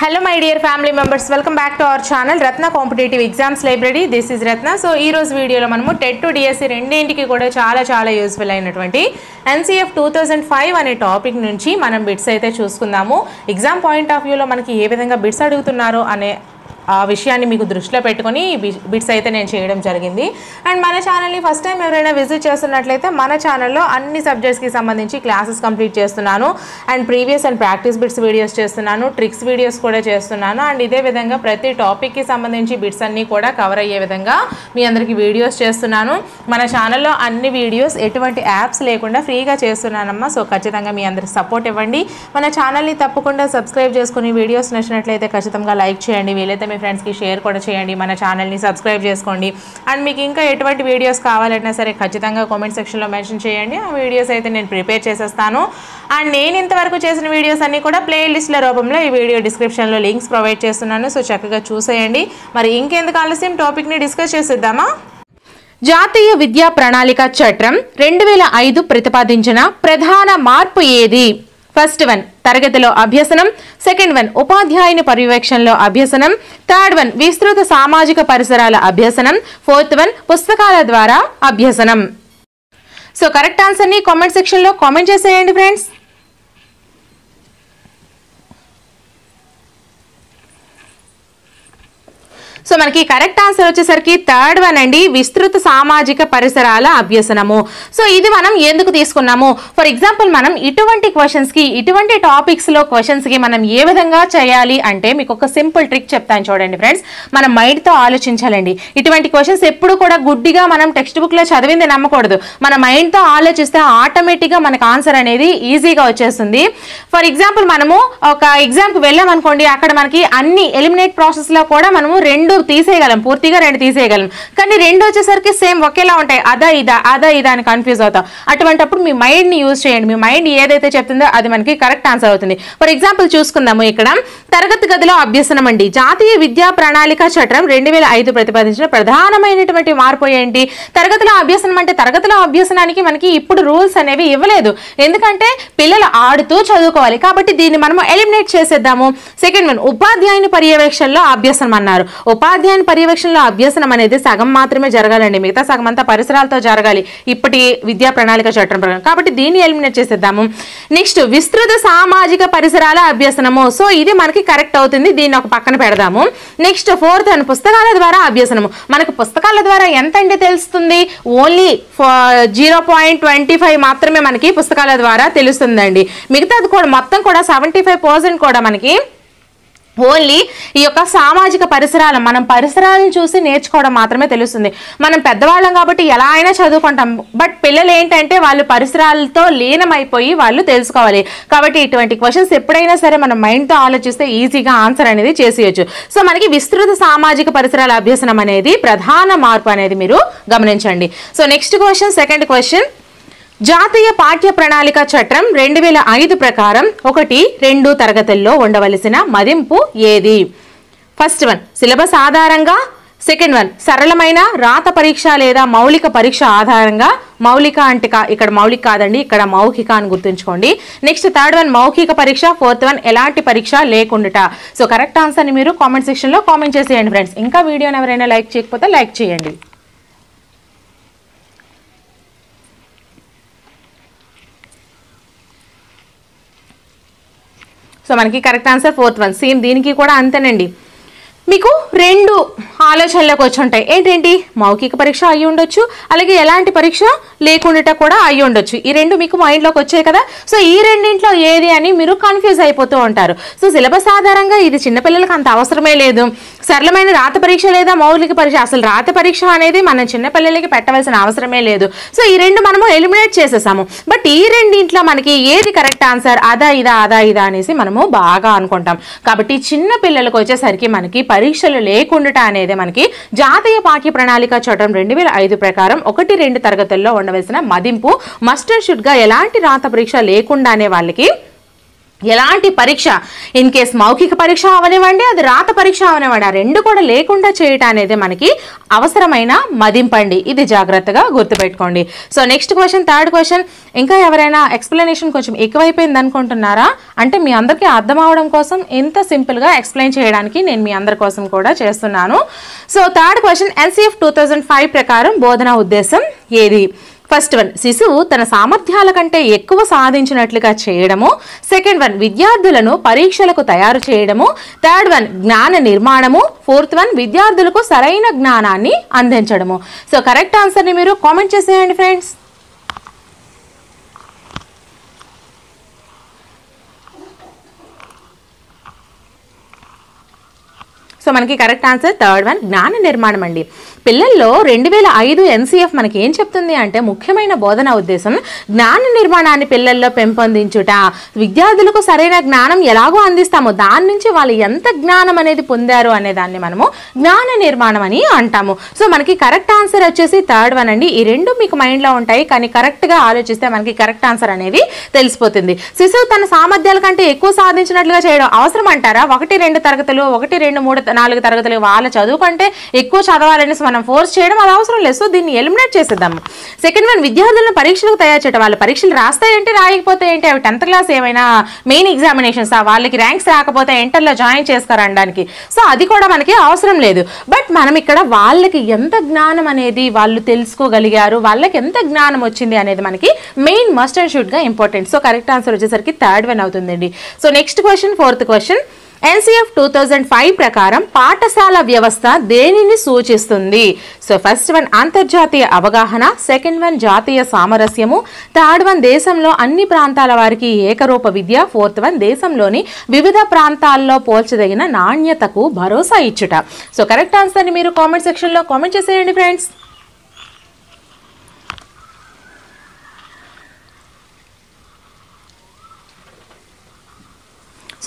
Hello my dear family members, welcome back to our channel Ratna Competitive Exams Library. This is Ratna. So ee roju video lo manamu TET to DSC రెండింటికి కూడా చాలా useful అయినటువంటి NCF 2005 అనే topic నుంచి మనం bits అయితే చూసుకుందాము. Exam point of view లో మనకి ఏ విధంగా బిట్స్ అడుగుతున్నారో అనే ఆ విషయాన్ని మీకు దృష్టిలో పెట్టుకొని బిట్స్ అయితే నేను చేయడం జరిగింది. అండ్ మన ఛానల్ని ఫస్ట్ టైం ఎవరైనా విజిట్ చేస్తున్నట్లయితే మన ఛానల్లో అన్ని సబ్జెక్ట్స్కి సంబంధించి క్లాసెస్ కంప్లీట్ చేస్తున్నాను. And previous and practice bits videos చేస్తున్నాను, ట్రిక్స్ వీడియోస్ కూడా చేస్తున్నాను. అండ్ ఇదే విధంగా ప్రతి టాపిక్కి సంబంధించి బిట్స్ అన్నీ కూడా కవర్ అయ్యే విధంగా మీ అందరికీ వీడియోస్ చేస్తున్నాను. మన ఛానల్లో అన్ని వీడియోస్ ఎటువంటి యాప్స్ లేకుండా ఫ్రీగా చేస్తున్నానమ్మా. సో ఖచ్చితంగా మీ అందరికి సపోర్ట్ ఇవ్వండి. మన ఛానల్ని తప్పకుండా సబ్స్క్రైబ్ చేసుకుని వీడియోస్ నచ్చినట్లయితే ఖచ్చితంగా లైక్ చేయండి. వీలైతే మీ ఫ్రెండ్స్కి షేర్ కూడా చేయండి. మన ఛానల్ని సబ్స్క్రైబ్ చేసుకోండి. అండ్ మీకు ఇంకా ఎటువంటి వీడియోస్ కావాలన్నా సరే ఖచ్చితంగా కామెంట్ సెక్షన్లో మెన్షన్ చేయండి. ఆ వీడియోస్ అయితే నేను ప్రిపేర్ చేసేస్తాను. అండ్ నేను ఇంతవరకు చేసిన వీడియోస్ అన్నీ కూడా ప్లేలిస్ట్ల రూపంలో ఈ వీడియో డిస్క్రిప్షన్లో లింక్స్ ప్రొవైడ్ చేస్తున్నాను. సో చక్కగా చూసేయండి. మరి ఇంకెందుకు ఆలస్యం, టాపిక్ని డిస్కస్ చేసేద్దామా. జాతీయ విద్యా ప్రణాళిక చట్టం 2005 ప్రతిపాదించిన ప్రధాన మార్పు ఏది? ఫస్ట్ వన్ తరగతిలో అభ్యసనం, సెకండ్ వన్ ఉపాధ్యాయుని పర్యవేక్షణలో అభ్యసనం, థర్డ్ వన్ విస్తృత సామాజిక పరిసరాల అభ్యసనం, ఫోర్త్ వన్ పుస్తకాల ద్వారా అభ్యసనం. సో కరెక్ట్ ఆన్సర్ని కామెంట్ సెక్షన్లో కామెంట్ చేసేయండి ఫ్రెండ్స్. సో మనకి కరెక్ట్ ఆన్సర్ వచ్చేసరికి థర్డ్ వన్ అండి, విస్తృత సామాజిక పరిసరాల అభ్యసనము. సో ఇది మనం ఎందుకు తీసుకున్నాము? ఫర్ ఎగ్జాంపుల్ మనం ఇటువంటి క్వశ్చన్స్కి, ఇటువంటి టాపిక్స్లో క్వశ్చన్స్కి మనం ఏ విధంగా చేయాలి అంటే మీకు ఒక సింపుల్ ట్రిక్ చెప్తాను చూడండి ఫ్రెండ్స్. మనం మైండ్తో ఆలోచించాలండి. ఇటువంటి క్వశ్చన్స్ ఎప్పుడు కూడా గుడ్డిగా మనం టెక్స్ట్ బుక్లో చదివింది నమ్మకూడదు. మన మైండ్తో ఆలోచిస్తే ఆటోమేటిక్గా మనకు ఆన్సర్ అనేది ఈజీగా వచ్చేస్తుంది. ఫర్ ఎగ్జాంపుల్ మనము ఒక ఎగ్జామ్కి వెళ్ళామనుకోండి, అక్కడ మనకి అన్ని ఎలిమినేట్ ప్రాసెస్లో కూడా మనము రెండు తీసేయగలం, పూర్తిగా రెండు తీసేయగలం. కానీ రెండు వచ్చేసరికి సేమ్ ఒకేలా ఉంటాయి. అదా ఇదా అని కన్ఫ్యూజ్ అవుతాం. అటువంటిప్పుడు మీ మైండ్ని యూజ్ చేయండి. మీ మైండ్ ఏదైతే చెప్తుందో అది మనకి కరెక్ట్ ఆన్సర్ అవుతుంది. ఫర్ ఎగ్జాంపుల్ చూసుకుందాము. ఇక్కడ తరగతి గదిలో అభ్యసనం అండి. జాతీయ విద్యా ప్రణాళిక చట్టం 2005 ప్రతిపాదించిన ప్రధానమైనటువంటి మార్పు ఏంటి? తరగతిలో అభ్యసనం అంటే తరగతిలో అభ్యసనానికి మనకి ఇప్పుడు రూల్స్ అనేవి ఇవ్వలేదు. ఎందుకంటే పిల్లలు ఆడుతూ చదువుకోవాలి కాబట్టి దీన్ని మనము ఎలిమినేట్ చేసేద్దాము. సెకండ్ వన్ ఉపాధ్యాయుని పర్యవేక్షణలో అభ్యసనం అన్నారు. ఉపాధ్యాయుని పర్యవేక్షణలో అభ్యసనం అనేది సగం మాత్రమే జరగాలండి, మిగతా సగం అంతా పరిసరాలతో జరగాలి ఇప్పటి విద్యా ప్రణాళిక చట్టం ప్రకారం. కాబట్టి దీన్ని ఎలిమినేట్ చేసేద్దాము. నెక్స్ట్ విస్తృత సామాజిక పరిసరాల అభ్యసనము. సో ఇది మనకి కరెక్ట్ అవుతుంది, దీన్ని ఒక పక్కన పెడదాము. నెక్స్ట్ ఫోర్త్ అని పుస్తకాల ద్వారా అభ్యసనము. మనకు పుస్తకాల ద్వారా ఎంత అంటే తెలుస్తుంది? ఓన్లీ 0.25 మాత్రమే మనకి పుస్తకాల ద్వారా తెలుస్తుందండి. మిగతాది కూడా మొత్తం కూడా 75% కూడా మనకి ఓన్లీ ఈ యొక్క సామాజిక పరిసరాలు, మనం పరిసరాలను చూసి నేర్చుకోవడం మాత్రమే తెలుస్తుంది. మనం పెద్దవాళ్ళం కాబట్టి ఎలా అయినా చదువుకుంటాం. బట్ పిల్లలు ఏంటంటే వాళ్ళు పరిసరాలతో లీనమైపోయి వాళ్ళు తెలుసుకోవాలి. కాబట్టి ఇటువంటి క్వశ్చన్స్ ఎప్పుడైనా సరే మనం మైండ్తో ఆలోచిస్తే ఈజీగా ఆన్సర్ అనేది చేసేయచ్చు. సో మనకి విస్తృత సామాజిక పరిసరాల అభ్యసనం అనేది ప్రధాన మార్పు అనేది మీరు గమనించండి. So next question, second question. జాతీయ పాఠ్య ప్రణాళిక చట్టం 2005 ప్రకారం 1-2 తరగతుల్లో ఉండవలసిన మదింపు ఏది? ఫస్ట్ వన్ సిలబస్ ఆధారంగా, సెకండ్ వన్ సరళమైన రాత పరీక్ష లేదా మౌలిక పరీక్ష ఆధారంగా. మౌలిక అంటే ఇక్కడ మౌలిక కాదండి, ఇక్కడ మౌఖిక అని గుర్తుంచుకోండి. నెక్స్ట్ థర్డ్ వన్ మౌఖిక పరీక్ష, ఫోర్త్ వన్ ఎలాంటి పరీక్ష లేకుండాట. సో కరెక్ట్ ఆన్సర్ని మీరు కామెంట్ సెక్షన్లో కామెంట్ చేసేయండి ఫ్రెండ్స్. ఇంకా వీడియోని ఎవరైనా లైక్ చేయకపోతే లైక్ చేయండి. సో మనకి correct answer fourth one. Same దీనికి కూడా అంతేనండి. మీకు రెండు ఆలోచనలోకి వచ్చి ఉంటాయి. ఏంటంటి? మౌఖిక పరీక్ష అయ్యి ఉండొచ్చు, అలాగే ఎలాంటి పరీక్ష లేకుండా కూడా అయ్యి ఉండొచ్చు. ఈ రెండు మీకు మైండ్లోకి వచ్చాయి కదా. సో ఈ రెండింట్లో ఏది అని మీరు కన్ఫ్యూజ్ అయిపోతూ ఉంటారు. సో సిలబస్ ఆధారంగా ఇది చిన్నపిల్లలకు అంత అవసరమే లేదు. సరళమైన రాత పరీక్ష లేదా మౌలిక పరీక్ష, అసలు రాత పరీక్ష అనేది మనం చిన్నపిల్లలకి పెట్టవలసిన అవసరమే లేదు. సో ఈ రెండు మనము ఎలిమినేట్ చేసేసాము. బట్ ఈ రెండింట్లో మనకి ఏది కరెక్ట్ ఆన్సర్? అదా ఇదా అనేసి మనము బాగా అనుకుంటాం. కాబట్టి చిన్న పిల్లలకు వచ్చేసరికి మనకి పరీక్షలు లేకుండా అనేది మనకి జాతీయ పాఠ్య ప్రణాళిక చట్టం 2005 ప్రకారం 1-2 తరగతుల్లో ఉండవలసిన మదింపు మస్ట్ అండ్ షుడ్ గా ఎలాంటి రాత పరీక్ష లేకుండానే వాళ్ళకి ఎలాంటి పరీక్ష, ఇన్ కేస్ మౌఖిక పరీక్ష అవనివ్వండి, అది రాత పరీక్ష అవనివ్వండి, ఆ రెండు కూడా లేకుండా చేయటం అనేది మనకి అవసరమైన మదింపండి. ఇది జాగ్రత్తగా గుర్తుపెట్టుకోండి. So next question, third question. ఇంకా ఎవరైనా ఎక్స్ప్లెనేషన్ కొంచెం ఎక్కువైపోయింది అనుకుంటున్నారా? అంటే మీ అందరికీ అర్థం అవడం కోసం ఇంత సింపుల్గా ఎక్స్ప్లెయిన్ చేయడానికి నేను మీ అందరి కోసం కూడా చేస్తున్నాను. సో థర్డ్ క్వశ్చన్, NCF 2005 ప్రకారం బోధనా ఉద్దేశం ఏది? ఫస్ట్ వన్, శిశువు తన సామర్థ్యాల కంటే ఎక్కువ సాధించినట్లుగా చేయడము. సెకండ్ వన్, విద్యార్థులను పరీక్షలకు తయారు చేయడము. థర్డ్ వన్, జ్ఞాన నిర్మాణము. ఫోర్త్ వన్, విద్యార్థులకు సరైన జ్ఞానాన్ని అందించడము. సో కరెక్ట్ ఆన్సర్ని మీరు కామెంట్ చేసేయండి ఫ్రెండ్స్. సో మనకి కరెక్ట్ ఆన్సర్ థర్డ్ వన్, జ్ఞాన నిర్మాణం అండి. పిల్లల్లో 2005 NCF మనకి ఏం చెప్తుంది అంటే ముఖ్యమైన బోధన ఉద్దేశం జ్ఞాన నిర్మాణాన్ని పిల్లల్లో పెంపొందించుట. విద్యార్థులకు సరైన జ్ఞానం ఎలాగో అందిస్తామో దాని నుంచి వాళ్ళు ఎంత జ్ఞానం అనేది పొందారు అనే దాన్ని మనము జ్ఞాన నిర్మాణం అని అంటాము. సో మనకి కరెక్ట్ ఆన్సర్ వచ్చేసి థర్డ్ వన్ అండి. ఈ రెండు మీకు మైండ్లో ఉంటాయి, కానీ కరెక్ట్గా ఆలోచిస్తే మనకి కరెక్ట్ ఆన్సర్ అనేది తెలిసిపోతుంది. శిశువు తన సామర్థ్యాల కంటే ఎక్కువ సాధించినట్లుగా చేయడం అవసరం అంటారా? 1, 2 తరగతులు, 1, 2, 3, 4 తరగతులు వాళ్ళ చదువు కంటే ఎక్కువ చదవాలని మనం ఫోర్స్ చేయడం అది అవసరం లేదు. సో దీన్ని ఎలిమినేట్ చేసేద్దాము. సెకండ్ వన్, విద్యార్థులను పరీక్షలకు తయారు చేయడం. వాళ్ళ పరీక్షలు రాస్తాయంటే రాయకపోతే ఏంటి, అవి 10th క్లాస్ ఏమైనా మెయిన్ ఎగ్జామినేషన్స్, వాళ్ళకి ర్యాంక్స్ రాకపోతే ఇంటర్లో జాయిన్ చేసుకోరనడానికి. సో అది కూడా మనకి అవసరం లేదు. బట్ మనం ఇక్కడ వాళ్ళకి ఎంత జ్ఞానం అనేది వాళ్ళు తెలుసుకోగలిగారు, వాళ్ళకి ఎంత జ్ఞానం వచ్చింది అనేది మనకి మెయిన్ మస్ట్ అండ్ షుడ్ గా ఇంపార్టెంట్. సో కరెక్ట్ ఆన్సర్ వచ్చేసరికి థర్డ్ వన్ అవుతుందండి. So next question, fourth question. NCF 2005 ప్రకారం పాఠశాల వ్యవస్థ దేనిని సూచిస్తుంది? సో ఫస్ట్ వన్ అంతర్జాతీయ అవగాహన, సెకండ్ వన్ జాతీయ సామరస్యము, థర్డ్ వన్ దేశంలో అన్ని ప్రాంతాల వారికి ఏకరూప విద్య, ఫోర్త్ వన్ దేశంలోని వివిధ ప్రాంతాల్లో పోల్చదగిన నాణ్యతకు భరోసా ఇచ్చుట. సో కరెక్ట్ ఆన్సర్ని మీరు కామెంట్ సెక్షన్లో కామెంట్ చేసేయండి ఫ్రెండ్స్.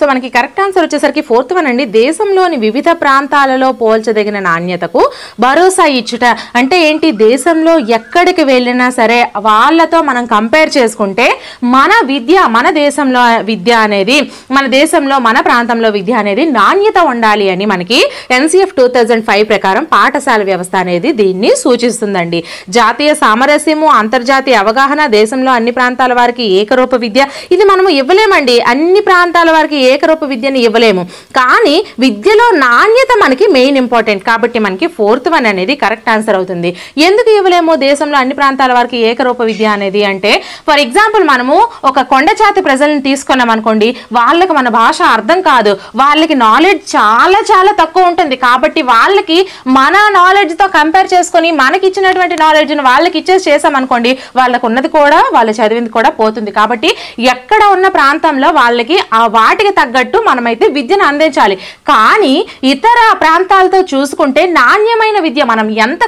సో మనకి కరెక్ట్ ఆన్సర్ వచ్చేసరికి ఫోర్త్ వన్ అండి. దేశంలోని వివిధ ప్రాంతాలలో పోల్చదగిన నాణ్యతకు భరోసా ఇచ్చుట. అంటే ఏంటి, దేశంలో ఎక్కడికి వెళ్ళినా సరే వాళ్ళతో మనం కంపేర్ చేసుకుంటే మన విద్య, మన దేశంలో విద్య అనేది, మన దేశంలో మన ప్రాంతంలో విద్య అనేది నాణ్యత ఉండాలి అని మనకి NCF 2005 ప్రకారం పాఠశాల వ్యవస్థ అనేది దీన్ని సూచిస్తుందండి. జాతీయ సామరస్యము, అంతర్జాతీయ అవగాహన, దేశంలో అన్ని ప్రాంతాల వారికి ఏకరూప విద్య, ఇది మనము ఇవ్వలేమండి. అన్ని ప్రాంతాల వారికి ఏకరూప విద్యని ఇవ్వలేము, కానీ విద్యలో నాణ్యత మనకి మెయిన్ ఇంపార్టెంట్. కాబట్టి మనకి ఫోర్త్ వన్ అనేది కరెక్ట్ ఆన్సర్ అవుతుంది. ఎందుకు ఇవ్వలేము దేశంలో అన్ని ప్రాంతాల వారికి ఏకరూప విద్య అనేది అంటే, ఫర్ ఎగ్జాంపుల్ మనము ఒక కొండచాతి ప్రజలను తీసుకున్నాం అనుకోండి, వాళ్ళకి మన భాష అర్థం కాదు, వాళ్ళకి నాలెడ్జ్ చాలా చాలా తక్కువ ఉంటుంది. కాబట్టి వాళ్ళకి మన నాలెడ్జ్తో కంపేర్ చేసుకొని మనకి ఇచ్చినటువంటి నాలెడ్జ్ని వాళ్ళకి ఇచ్చేసి చేసామనుకోండి, వాళ్ళకు ఉన్నది కూడా వాళ్ళు చదివింది కూడా పోతుంది. కాబట్టి ఎక్కడ ఉన్న ప్రాంతంలో వాళ్ళకి ఆ వాటికి తగ్గట్టు మనమైతే విద్యను అందించాలి. కానీ ఇతర ప్రాంతాలతో చూసుకుంటే నాణ్యమైన విద్య, మనం ఎంత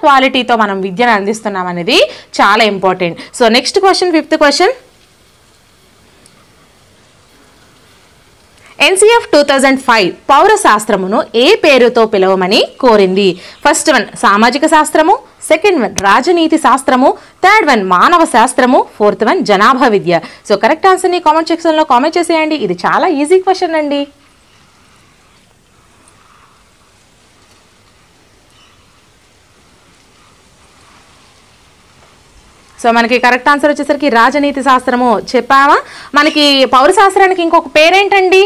క్వాలిటీతో మనం విద్యను అందిస్తున్నాం అనేది చాలా important. So next question, fifth question. NCF 2005 పౌర శాస్త్రమును ఏ పేరుతో పిలవమని కోరింది? ఫస్ట్ వన్ సామాజిక శాస్త్రము, సెకండ్ వన్ రాజనీతి శాస్త్రము, థర్డ్ వన్ మానవ శాస్త్రము, ఫోర్త్ వన్ జనాభా విద్య. సో కరెక్ట్ ఆన్సర్ని కామెంట్ సెక్షన్లో కామెంట్ చేసేయండి. ఇది చాలా ఈజీ క్వశ్చన్ అండి. సో మనకి కరెక్ట్ ఆన్సర్ వచ్చేసరికి రాజనీతి శాస్త్రము. చెప్పావా, మనకి పౌర శాస్త్రానికి ఇంకొక పేరేంటండి?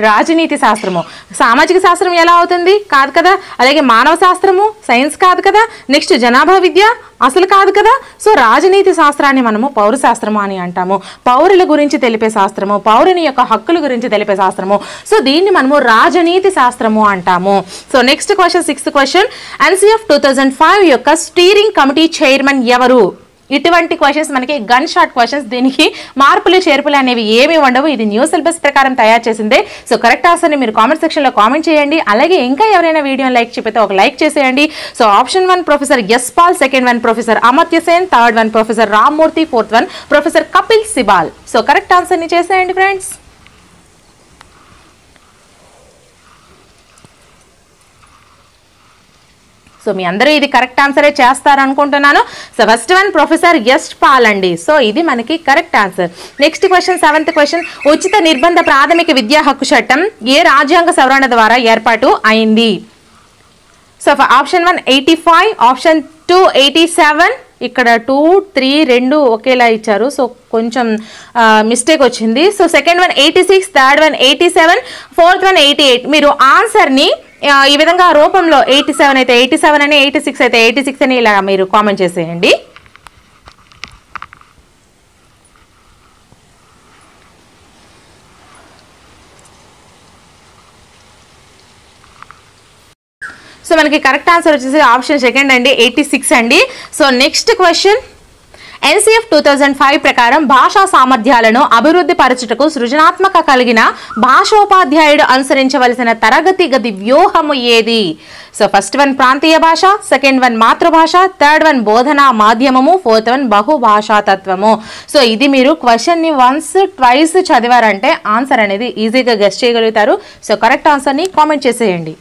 రాజనీతి శాస్త్రము. సామాజిక శాస్త్రం ఎలా అవుతుంది? కాదు కదా. అలాగే మానవ శాస్త్రము సైన్స్ కాదు కదా. నెక్స్ట్ జనాభా విద్య అసలు కాదు కదా. సో రాజనీతి శాస్త్రాన్ని మనము పౌర శాస్త్రము అని అంటాము. పౌరుల గురించి తెలిపే శాస్త్రము, పౌరుని యొక్క హక్కుల గురించి తెలిపే శాస్త్రము. సో దీన్ని మనము రాజనీతి శాస్త్రము అంటాము. So next question, sixth question. NCF 2005 యొక్క స్టీరింగ్ కమిటీ చైర్మన్ ఎవరు? ఇటువంటి క్వశ్చన్స్ మనకి గన్ షాట్ క్వశ్చన్స్, దీనికి మార్పులు చేర్పులు అనేవి ఏమీ ఉండవు. ఇది న్యూ సిలబస్ ప్రకారం తయారు చేసిందే. సో కరెక్ట్ ఆన్సర్ని మీరు కామెంట్ సెక్షన్లో కామెంట్ చేయండి. అలాగే ఇంకా ఎవరైనా వీడియోని లైక్ చెప్పితే ఒక లైక్ చేసేయండి. So option 1 professor S Pal, second one professor Amartya Sen, third one professor Rammurthy, fourth one professor Kapil Sibal. So correct ఆన్సర్ని చేసేయండి ఫ్రెండ్స్. సో మీ అందరూ ఇది కరెక్ట్ ఆన్సరే చేస్తారనుకుంటున్నాను. So first one professor Yashpal అండి. సో ఇది మనకి correct answer. Next question, 7th question, ఉచిత నిర్బంధ ప్రాథమిక విద్యా హక్కు చట్టం ఏ రాజ్యాంగ సవరణ ద్వారా ఏర్పాటు అయింది? సో ఆప్షన్ 1 85, ఆప్షన్ 2 87, ఇక్కడ 2, 3 రెండు ఒకేలా ఇచ్చారు. సో కొంచెం మిస్టేక్ వచ్చింది. So second one 86, third one 87, fourth one 88. మీరు ఆన్సర్ని ఈ విధంగా రూపంలో 87 అయితే 87 అని, 86 అయితే 86 అని ఇలా మీరు కామెంట్ చేసేయండి. సో మనకి కరెక్ట్ ఆన్సర్ వచ్చేసి ఆప్షన్ సెకండ్ అండి, 86 అండి. సో నెక్స్ట్ క్వశ్చన్, NCF 2005 ప్రకారం భాషా సామర్థ్యాలను అభివృద్ధి పరచుటకు సృజనాత్మక కలిగిన భాషోపాధ్యాయుడు అనుసరించవలసిన తరగతి గది వ్యూహము ఏది? సో ఫస్ట్ వన్ ప్రాంతీయ భాష, సెకండ్ వన్ మాతృభాష, థర్డ్ వన్ బోధనా మాధ్యమము, ఫోర్త్ వన్ బహుభాషా తత్వము. సో ఇది మీరు క్వశ్చన్ని వన్స్ ట్వైస్ చదివారంటే ఆన్సర్ అనేది ఈజీగా గెస్ చేయగలుగుతారు. సో కరెక్ట్ ఆన్సర్ని కామెంట్ చేసేయండి.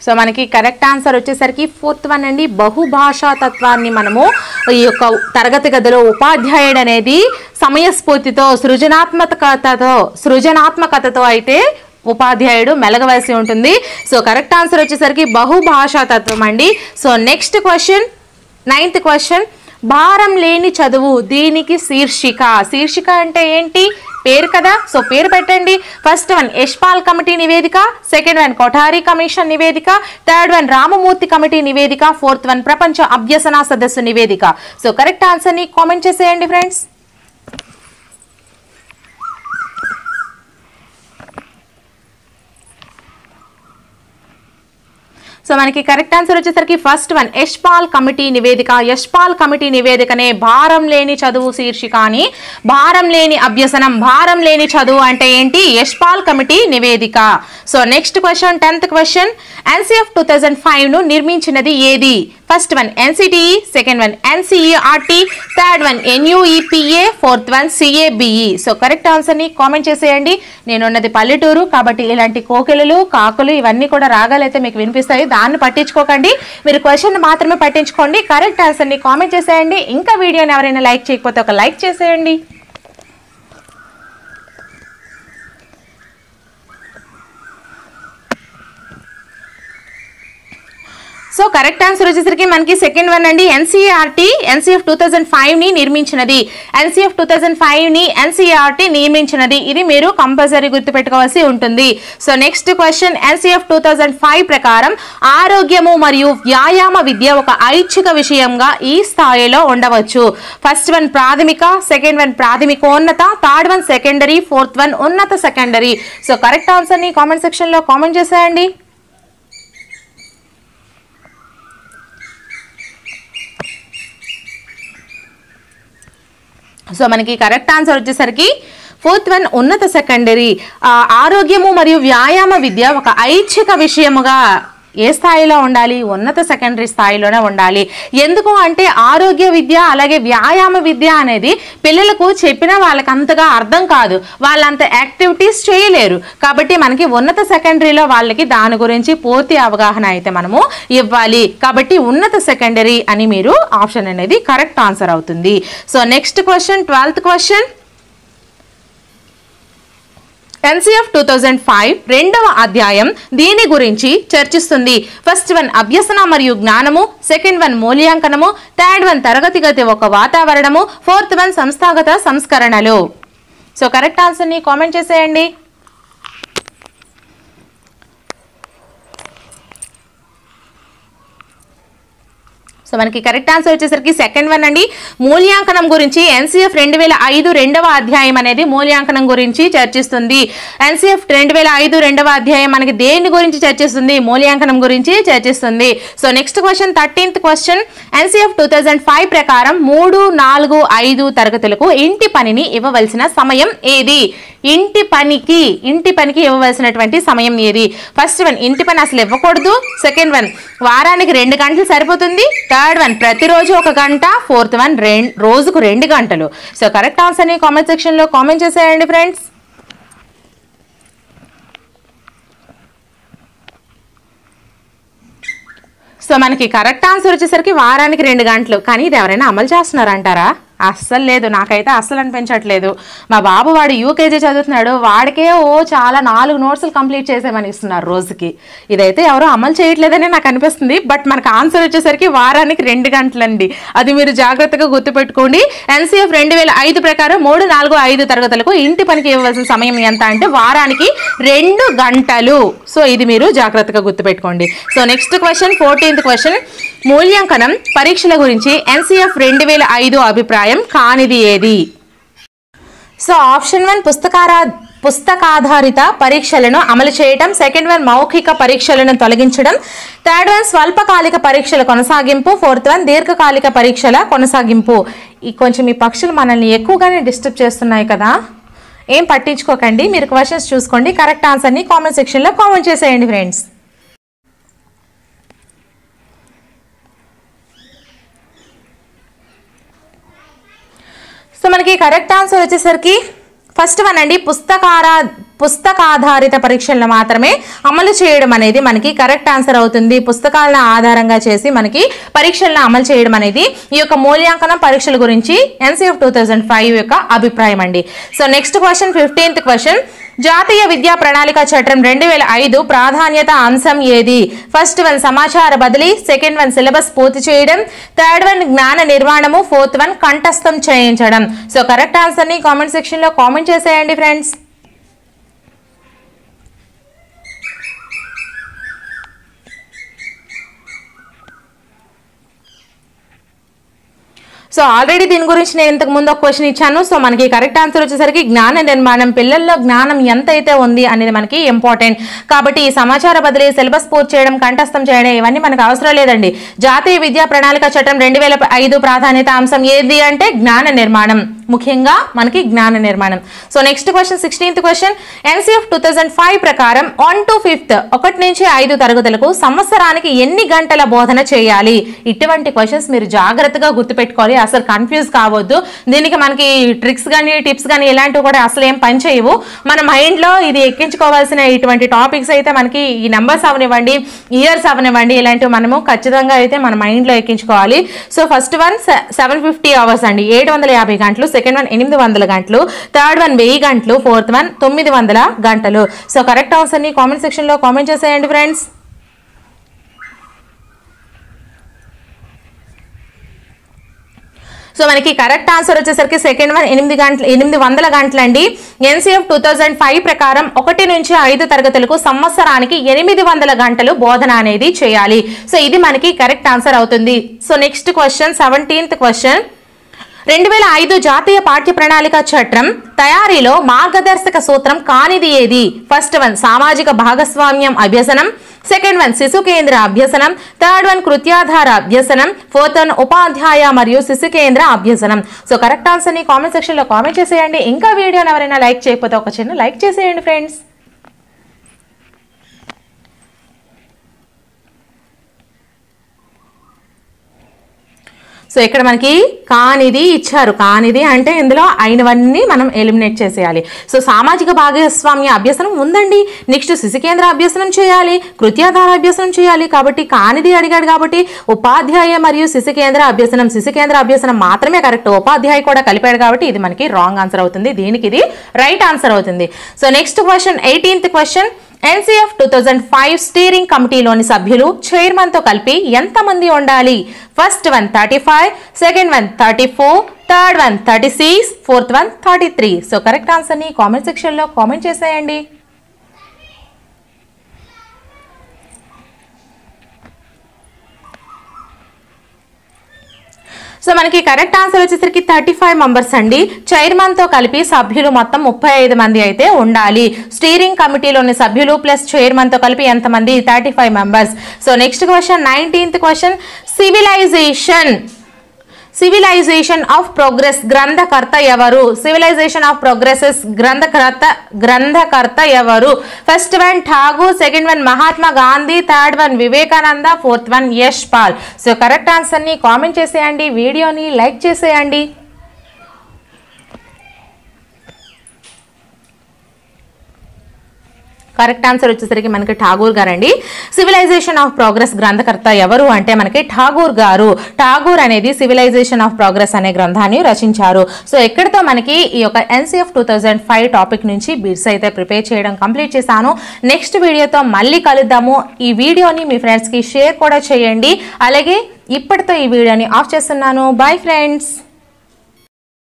సో మనకి కరెక్ట్ ఆన్సర్ వచ్చేసరికి 4th వన్ అండి, బహుభాషా తత్వాన్ని మనము ఈ యొక్క తరగతి గదిలో ఉపాధ్యాయుడు అనేది సమయస్ఫూర్తితో సృజనాత్మకతతో అయితే ఉపాధ్యాయుడు మెలగవలసి ఉంటుంది. సో కరెక్ట్ ఆన్సర్ వచ్చేసరికి బహుభాషా తత్వం అండి. So next question, 9th question, భారం లేని చదువు దీనికి శీర్షిక అంటే ఏంటి? పేరు కదా. సో పేరు పెట్టండి. ఫస్ట్ వన్ యశ్పాల్ కమిటీ నివేదిక, సెకండ్ వన్ కొఠారి కమిషన్ నివేదిక, థర్డ్ వన్ రామమూర్తి కమిటీ నివేదిక, ఫోర్త్ వన్ ప్రపంచ అభ్యసన సదస్సు నివేదిక. సో కరెక్ట్ ఆన్సర్ని కామెంట్ చేసేయండి ఫ్రెండ్స్. సో మనకి కరెక్ట్ ఆన్సర్ వచ్చేసరికి ఫస్ట్ వన్ యశ్పాల్ కమిటీ నివేదిక. యశ్పాల్ కమిటీ నివేదికనే భారం లేని చదువు శీర్షిక అని, భారం లేని అభ్యసనం, భారం లేని చదువు అంటే ఏంటి? యశ్పాల్ కమిటీ నివేదిక. So next question, 10th question, NCF 2005 ను నిర్మించినది ఏది? First one NCTE, second one NCERT, third one NUEPA, fourth one CABE. So correct ఆన్సర్ని కామెంట్ చేసేయండి. నేనున్నది పల్లెటూరు కాబట్టి ఇలాంటి కోకిలలు, కాకులు ఇవన్నీ కూడా రాగాలైతే మీకు వినిపిస్తాయి. దాన్ని పట్టించుకోకండి, మీరు క్వశ్చన్ మాత్రమే పట్టించుకోండి. కరెక్ట్ ఆన్సర్ని కామెంట్ చేసేయండి. ఇంకా వీడియోని ఎవరైనా లైక్ చేయకపోతే ఒక లైక్ చేసేయండి. సో కరెక్ట్ ఆన్సర్ వచ్చేసరికి మనకి సెకండ్ వన్ అండి, NCERT NCF 2005 ని నిర్మించినది. NCF 2005 ని NCERT నిర్మించినది. ఇది మీరు కంపల్సరీ గుర్తుపెట్టుకోవాల్సి ఉంటుంది. సో నెక్స్ట్ క్వశ్చన్, NCF 2005 ప్రకారం ఆరోగ్యము మరియు వ్యాయామ విద్య ఒక ఐచ్ఛిక విషయంగా ఈ స్థాయిలో ఉండవచ్చు. ఫస్ట్ వన్ ప్రాథమిక, సెకండ్ వన్ ప్రాథమికోన్నత, third one secondary, fourth one ఉన్నత సెకండరీ. సో కరెక్ట్ ఆన్సర్ని కామెంట్ సెక్షన్లో కామెంట్ చేసేయండి. సో మనకి కరెక్ట్ ఆన్సర్ వచ్చేసరికి ఫోర్త్ వన్ ఉన్నత సెకండరీ. ఆరోగ్యము మరియు వ్యాయామ విద్య ఒక ఐచ్ఛిక విషయముగా ఏ స్థాయిలో ఉండాలి? ఉన్నత సెకండరీ స్థాయిలోనే ఉండాలి. ఎందుకు అంటే ఆరోగ్య విద్య అలాగే వ్యాయామ విద్య అనేది పిల్లలకు చెప్పినా వాళ్ళకి అంతగా అర్థం కాదు, వాళ్ళంత యాక్టివిటీస్ చేయలేరు. కాబట్టి మనకి ఉన్నత సెకండరీలో వాళ్ళకి దాని గురించి పూర్తి అవగాహన అయితే మనము ఇవ్వాలి. కాబట్టి ఉన్నత సెకండరీ అని మీరు ఆప్షన్ అనేది కరెక్ట్ ఆన్సర్ అవుతుంది. So next question, 12th question, NCF 2005 రెండవ అధ్యాయం దీని గురించి చర్చిస్తుంది. ఫస్ట్ వన్ అభ్యసన మరియు జ్ఞానము, సెకండ్ వన్ మూల్యాంకనము, థర్డ్ వన్ తరగతి గది ఒక వాతావరణము, ఫోర్త్ వన్ సంస్థాగత సంస్కరణలు. సో కరెక్ట్ ఆన్సర్ని కామెంట్ చేసేయండి. సో మనకి కరెక్ట్ ఆన్సర్ వచ్చేసరికి సెకండ్ వన్ అండి, మూల్యాంకనం గురించి. NCF 2005 రెండవ అధ్యాయం అనేది మూల్యాంకనం గురించి చర్చిస్తుంది. NCF 2005 రెండవ అధ్యాయం మనకి దేని గురించి చర్చిస్తుంది? మూల్యాంకనం గురించి చర్చిస్తుంది. So next question, 13th question, NCF 2005 ప్రకారం 3, 4, 5 తరగతులకు ఇంటి పనిని ఇవ్వవలసిన సమయం ఏది? ఇంటి పనికి ఇవ్వవలసినటువంటి సమయం ఏది? ఫస్ట్ వన్, ఇంటి పని అసలు ఇవ్వకూడదు. సెకండ్ వన్, వారానికి 2 గంటలు సరిపోతుంది. థర్డ్ వన్, ప్రతిరోజు 1 గంట. ఫోర్త్ వన్, రోజుకు 2 గంటలు. సో కరెక్ట్ ఆన్సర్ని కామెంట్ సెక్షన్లో కామెంట్ చేసేయండి ఫ్రెండ్స్. సో మనకి కరెక్ట్ ఆన్సర్ వచ్చేసరికి వారానికి 2 గంటలు. కానీ ఇది ఎవరైనా అమలు చేస్తున్నారంటారా? అస్సలు లేదు, నాకైతే అస్సలు అనిపించట్లేదు. మా బాబు వాడు యూకేజీ చదువుతున్నాడు, వాడికే చాలా 4 నోట్స్లు కంప్లీట్ చేసేమని ఇస్తున్నారు రోజుకి. ఇదైతే ఎవరో అమలు చేయట్లేదని నాకు అనిపిస్తుంది. బట్ మనకు ఆన్సర్ వచ్చేసరికి వారానికి 2 గంటలండి. అది మీరు జాగ్రత్తగా గుర్తుపెట్టుకోండి. NCF 2005 ప్రకారం 3, 4, 5 తరగతులకు ఇంటి పనికి ఇవ్వాల్సిన సమయం ఎంత అంటే వారానికి 2 గంటలు. సో ఇది మీరు జాగ్రత్తగా గుర్తుపెట్టుకోండి. So next question, 14th question, మూల్యాంకనం పరీక్షల గురించి NCF 2005 అభిప్రాయం కానిది ఏది? సో ఆప్షన్ 1 పుస్తకాధారిత పరీక్షలను అమలు చేయటం. సెకండ్ వన్, మౌఖిక పరీక్షలను తొలగించడం. థర్డ్ వన్, స్వల్పకాలిక పరీక్షల కొనసాగింపు. ఫోర్త్ వన్, దీర్ఘకాలిక పరీక్షల కొనసాగింపు. కొంచెం ఈ పక్షులు మనల్ని ఎక్కువగానే డిస్టర్బ్ చేస్తున్నాయి కదా, ఏం పట్టించుకోకండి, మీరు క్వశ్చన్స్ చూసుకోండి. కరెక్ట్ ఆన్సర్ని కామెంట్ సెక్షన్లో కామెంట్ చేసేయండి ఫ్రెండ్స్. సో మనకి కరెక్ట్ ఆన్సర్ వచ్చేసరికి ఫస్ట్ వన్ అండి, పుస్తకాధారిత పరీక్షలను మాత్రమే అమలు చేయడం అనేది మనకి కరెక్ట్ ఆన్సర్ అవుతుంది. పుస్తకాలను ఆధారంగా చేసి మనకి పరీక్షలను అమలు చేయడం అనేది ఈ యొక్క మూల్యాంకనం పరీక్షల గురించి NCF 2005 యొక్క అభిప్రాయం అండి. So next question, 15th question, జాతీయ విద్యా ప్రణాళిక చట్టం 2005 ప్రాధాన్యత అంశం ఏది? ఫస్ట్ వన్, సమాచార బదిలీ. సెకండ్ వన్, సిలబస్ పూర్తి చేయడం. థర్డ్ వన్, జ్ఞాన నిర్మాణము. ఫోర్త్ వన్, కంఠస్థం చేయించడం. సో కరెక్ట్ ఆన్సర్ని కామెంట్ సెక్షన్లో కామెంట్ చేసేయండి ఫ్రెండ్స్. సో ఆల్రెడీ దీని గురించి నేను ఇంతకు ముందు ఒక క్వశ్చన్ ఇచ్చాను. సో మనకి కరెక్ట్ ఆన్సర్ వచ్చేసరికి జ్ఞాన నిర్మాణం. పిల్లల్లో జ్ఞానం ఎంత అయితే ఉంది అనేది మనకి ఇంపార్టెంట్. కాబట్టి ఈ సమాచార బదిలీ, సిలబస్ పూర్తి చేయడం, కంఠస్థం చేయడం ఇవన్నీ మనకు అవసరం లేదండి. జాతీయ విద్యా ప్రణాళిక చట్టం 2005 ప్రాధాన్యత అంశం ఏది అంటే జ్ఞాన నిర్మాణం. ముఖ్యంగా మనకి జ్ఞాన నిర్మాణం. So next question, 16th question, NCF 2005 ప్రకారం 1 to 5th 1 నుంచి 5 తరగతులకు సంవత్సరానికి ఎన్ని గంటల బోధన చేయాలి? ఇటువంటి క్వశ్చన్స్ మీరు జాగ్రత్తగా గుర్తుపెట్టుకోవాలి, అసలు కన్ఫ్యూజ్ కావద్దు. దీనికి మనకి ట్రిక్స్ కానీ టిప్స్ కానీ ఇలాంటివి కూడా అసలు ఏం పని చేయవు. మన మైండ్లో ఇది ఎక్కించుకోవాల్సిన ఇటువంటి టాపిక్స్ అయితే మనకి ఈ నెంబర్స్ అవనివ్వండి, ఇయర్స్ అవనివ్వండి, ఇలాంటివి మనము ఖచ్చితంగా అయితే మన మైండ్లో ఎక్కించుకోవాలి. సో ఫస్ట్ వన్ 750 అవర్స్ అండి, 750 గంటలు. సెకండ్ వన్ 800 గంటలు. థర్డ్ వన్ 1000 గంటలు. ఫోర్త్ వన్ 900 గంటలు. సో కరెక్ట్ ఆన్సర్ని కామెంట్ సెక్షన్లో కామెంట్ చేసేయండి ఫ్రెండ్స్. సో మనకి కరెక్ట్ ఆన్సర్ వచ్చేసరికి సెకండ్ వన్ 800 గంటలు అండి. NCF 2005 ప్రకారం 1 నుంచి 5 తరగతులకు సంవత్సరానికి 800 గంటలు బోధన అనేది చేయాలి. సో ఇది మనకి కరెక్ట్ ఆన్సర్ అవుతుంది. So next question, 17th question, 2005 జాతీయ పాఠ్య ప్రణాళిక చట్టం తయారీలో మార్గదర్శక సూత్రం కానిది ఏది? ఫస్ట్ వన్, సామాజిక భాగస్వామ్యం అభ్యసనం. సెకండ్ వన్, శిశు కేంద్ర అభ్యసనం. థర్డ్ వన్, కృత్యాధార అభ్యసనం. ఫోర్త్ వన్, ఉపాధ్యాయ మరియు శిశు కేంద్ర అభ్యసనం. సో కరెక్ట్ ఆన్సర్ని కామెంట్ సెక్షన్లో కామెంట్ చేసేయండి. ఇంకా వీడియోని ఎవరైనా లైక్ చేయకపోతే ఒక చిన్న లైక్ చేసేయండి ఫ్రెండ్స్. సో ఇక్కడ మనకి కానిది ఇచ్చారు. కానిది అంటే ఇందులో అయినవన్నీ మనం ఎలిమినేట్ చేసేయాలి. సో సామాజిక భాగస్వామ్య అభ్యసనం ఉందండి. నెక్స్ట్ శిశు కేంద్ర అభ్యసనం చేయాలి, కృత్యాధార అభ్యసనం చేయాలి. కాబట్టి కానిది అడిగాడు కాబట్టి ఉపాధ్యాయ మరియు శిశు కేంద్ర అభ్యసనం మాత్రమే కరెక్ట్. ఉపాధ్యాయ కూడా కలిపాడు కాబట్టి ఇది మనకి రాంగ్ ఆన్సర్ అవుతుంది. దీనికి ఇది రైట్ ఆన్సర్ అవుతుంది. So next question, 18th question, NCF 2005 steering కమిటీలోని సభ్యులు చైర్మన్తో కలిపి ఎంతమంది ఉండాలి? First one 35, second one 34, third one 36, fourth one 33. So correct ఆన్సర్ని కామెంట్ సెక్షన్లో కామెంట్ చేసేయండి. సో మనకి కరెక్ట్ ఆన్సర్ వచ్చేసరికి 35 మెంబర్స్ అండి. చైర్మన్తో కలిపి సభ్యులు మొత్తం 35 మంది అయితే ఉండాలి. స్టీరింగ్ కమిటీలోని సభ్యులు ప్లస్ చైర్మన్తో కలిపి ఎంతమంది? 35 members. So next question, 19th question, civilisation of progress గ్రంథకర్త ఎవరు? సివిలైజేషన్ ఆఫ్ ప్రోగ్రెసెస్ గ్రంథకర్త ఎవరు? First one Tagore, second one Mahatma Gandhi, third one Vivekananda, fourth one Yash Pal. So correct ఆన్సర్ని కామెంట్ చేసేయండి, వీడియోని లైక్ చేసేయండి. కరెక్ట్ ఆన్సర్ వచ్చేసరికి మనకి ఠాగూర్ గారండి. సివిలైజేషన్ ఆఫ్ ప్రోగ్రెస్ గ్రంథకర్త ఎవరు అంటే మనకి ఠాగూర్ గారు. ఠాగూర్ అనేది సివిలైజేషన్ ఆఫ్ ప్రోగ్రెస్ అనే గ్రంథాన్ని రచించారు. సో ఎక్కడితో మనకి ఈ యొక్క NCF 2005 టాపిక్ నుంచి బిట్స్ అయితే ప్రిపేర్ చేయడం కంప్లీట్ చేశాను. నెక్స్ట్ వీడియోతో మళ్ళీ కలుద్దాము. ఈ వీడియోని మీ ఫ్రెండ్స్కి షేర్ కూడా చేయండి. అలాగే ఇప్పటితో ఈ వీడియోని ఆఫ్ చేస్తున్నాను. Bye friends.